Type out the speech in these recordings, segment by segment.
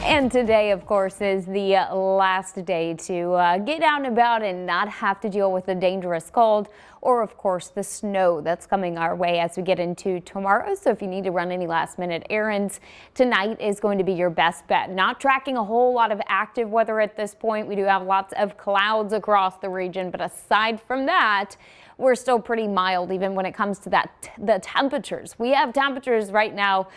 And today, of course, is the last day to get out and about and not have to deal with the dangerous cold or, of course, the snow that's coming our way as we get into tomorrow. So if you need to run any last minute errands, tonight is going to be your best bet. Not tracking a whole lot of active weather at this point. We do have lots of clouds across the region, but aside from that, we're still pretty mild even when it comes to the temperatures. We have temperatures right now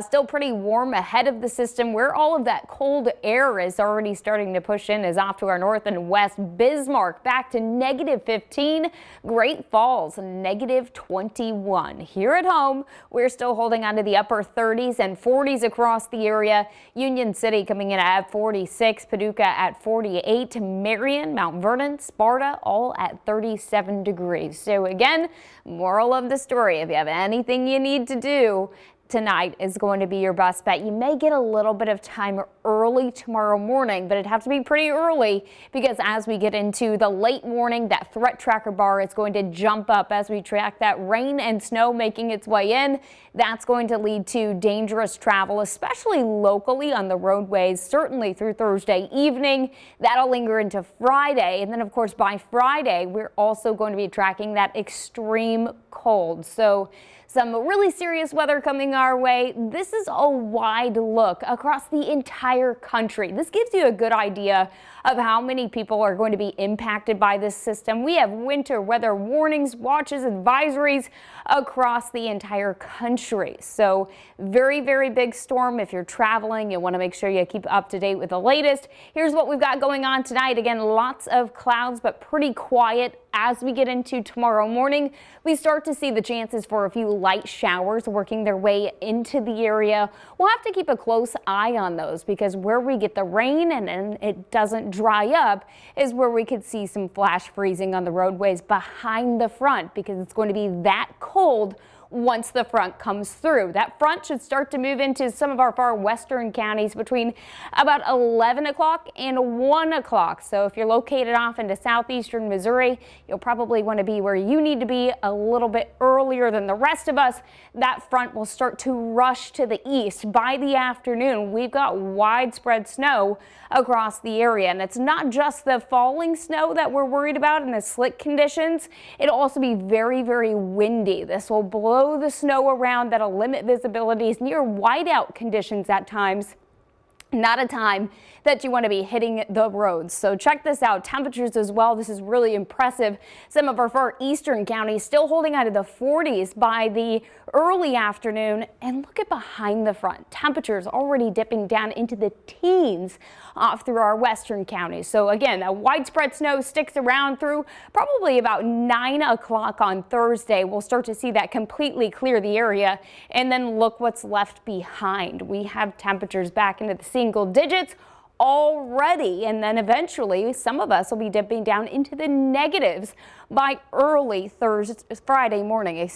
still pretty warm ahead of the system where all of that cold air is already starting to push in is off to our north and west. Bismarck back to -15. Great Falls -21. Here at home, we're still holding on to the upper 30s and 40s across the area. Union City coming in at 46, Paducah at 48, Marion, Mount Vernon, Sparta all at 37 degrees. So again, moral of the story, if you have anything you need to do, tonight is going to be your best bet. You may get a little bit of time early tomorrow morning, but it'd have to be pretty early because as we get into the late morning, that threat tracker bar is going to jump up as we track that rain and snow making its way in. That's going to lead to dangerous travel, especially locally on the roadways, certainly through Thursday evening. That'll linger into Friday. And then, of course, by Friday, we're also going to be tracking that extreme cold. So some really serious weather coming our way. This is a wide look across the entire country. This gives you a good idea of how many people are going to be impacted by this system. We have winter weather warnings, watches, advisories across the entire country. So very, very big storm. If you're traveling, you want to make sure you keep up to date with the latest. Here's what we've got going on tonight. Again, lots of clouds, but pretty quiet. As we get into tomorrow morning, we start to see the chances for a few light showers working their way into the area. We'll have to keep a close eye on those because where we get the rain and then it doesn't dry up is where we could see some flash freezing on the roadways behind the front because it's going to be that cold once the front comes through. That front should start to move into some of our far western counties between about 11 o'clock and 1 o'clock. So if you're located off into southeastern Missouri, you'll probably want to be where you need to be a little bit earlier than the rest of us. That front will start to rush to the east. By the afternoon, we've got widespread snow across the area. And it's not just the falling snow that we're worried about and the slick conditions. It'll also be very, very windy. This will blow the snow around. That'll limit visibilities, near whiteout conditions at times. Not a time that you want to be hitting the roads. So check this out. Temperatures as well. This is really impressive. Some of our far eastern counties still holding out of the 40s by the early afternoon. And look at behind the front. Temperatures already dipping down into the teens off through our western counties. So again, a widespread snow sticks around through probably about 9 o'clock on Thursday. We'll start to see that completely clear the area. And then look what's left behind. We have temperatures back into the single digits already, and then eventually some of us will be dipping down into the negatives by early Friday morning,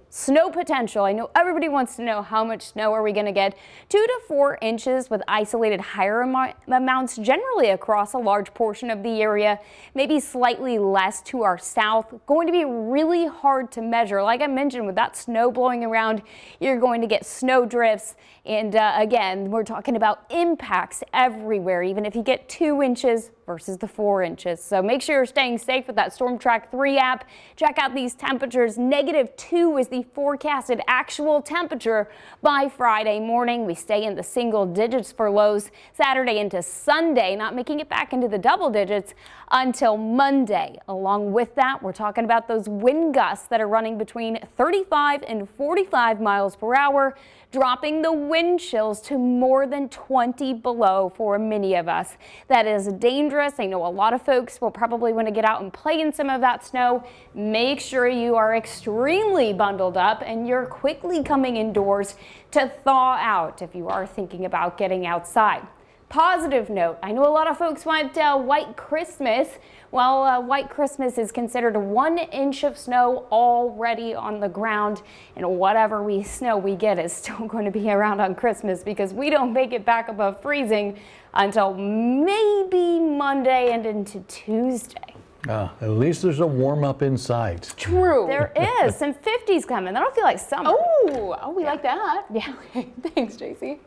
Snow potential. I know everybody wants to know how much snow are we going to get. 2 to 4 inches with isolated higher amounts generally across a large portion of the area, maybe slightly less to our south. Going to be really hard to measure. Like I mentioned, with that snow blowing around, you're going to get snow drifts. And again, we're talking about impacts everywhere, even if you get 2 inches versus the 4 inches. So make sure you're staying safe with that Storm Track 3 app. Check out these temperatures. -2 is the forecasted actual temperature by Friday morning. We stay in the single digits for lows Saturday into Sunday, not making it back into the double digits until Monday. Along with that, we're talking about those wind gusts that are running between 35 and 45 miles per hour, dropping the wind chills to more than 20 below for many of us. That is dangerous. I know a lot of folks will probably want to get out and play in some of that snow. Make sure you are extremely bundled up and you're quickly coming indoors to thaw out if you are thinking about getting outside. Positive note, I know a lot of folks want White Christmas. Well, White Christmas is considered 1 inch of snow already on the ground, and whatever snow we get is still going to be around on Christmas because we don't make it back above freezing until maybe Monday and into Tuesday. At least there's a warm up inside. True. There is. Some 50s coming. That'll feel like summer. Oh, we like that. Yeah. Okay, thanks, JC.